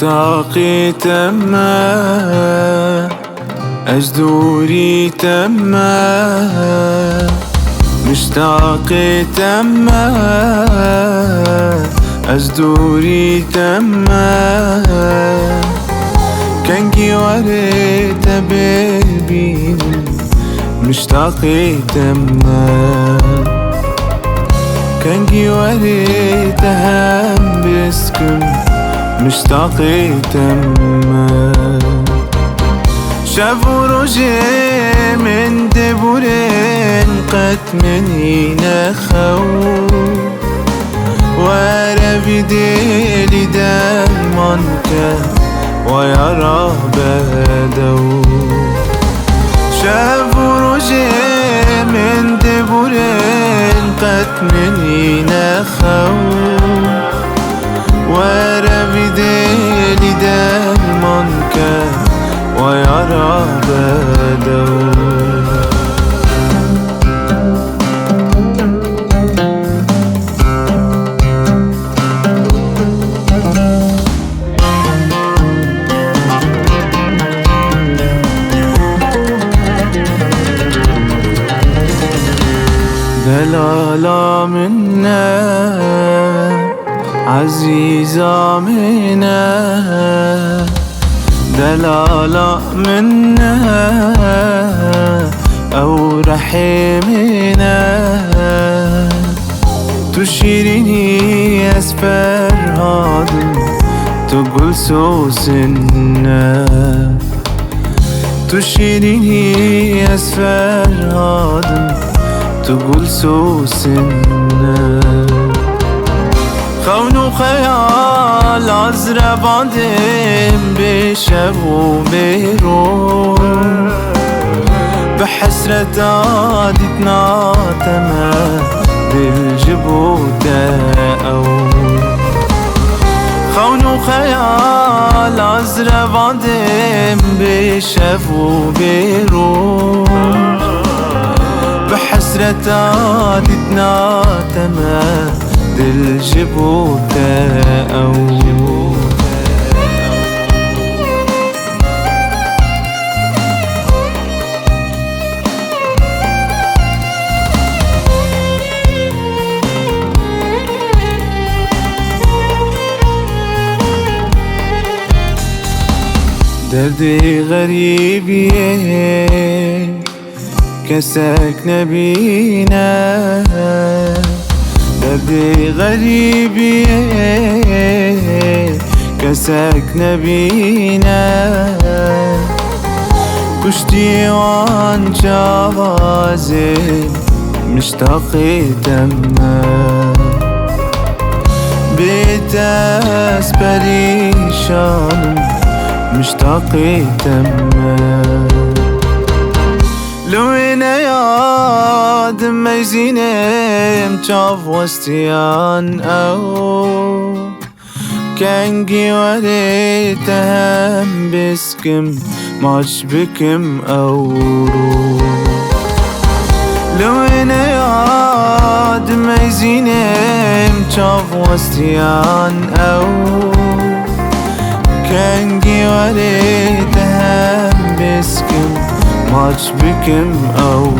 مشتاقي تما أجدوري تما مشتاقي تما أجدوري تما كنجي وريت بيبي مشتاقي تما كنجي وريت هم بسكن مشتاقي تما شاف روجي من دبورين قد مني نخو ورا بديلي دايما كان ويرى بدو شاف روجي من دبورين قد مني نخو ورا بديلي دايما كان ويرى بدو دلالة منا عزيزة منا دلالة منا أو رحمنا تشيرني أسفر هادم تقول سوسنا تشيرني أسفر هادم تقول سوسنا خون وخيال عزرة بعدين بشب وبيرون بحسرة عادتنا تما بالجبودة أو خون وخيال عزرة بعدين بشب وبيرون بحسرة عادتنا تما الجبودة أو دردي غريب كساك نبينا دردي غريب كساك نبينا كشتي وعن جوازي مشتاقي تما بيتاس بريشان مشتاقي تما لو انا ياد ما يزينم تشاف وستيان او كنجي وريت هم بسكم ماش بكم او لو انا ياد ما يزينم تشاف وستيان او كنجي وريت هم بسكم ماش بكم أو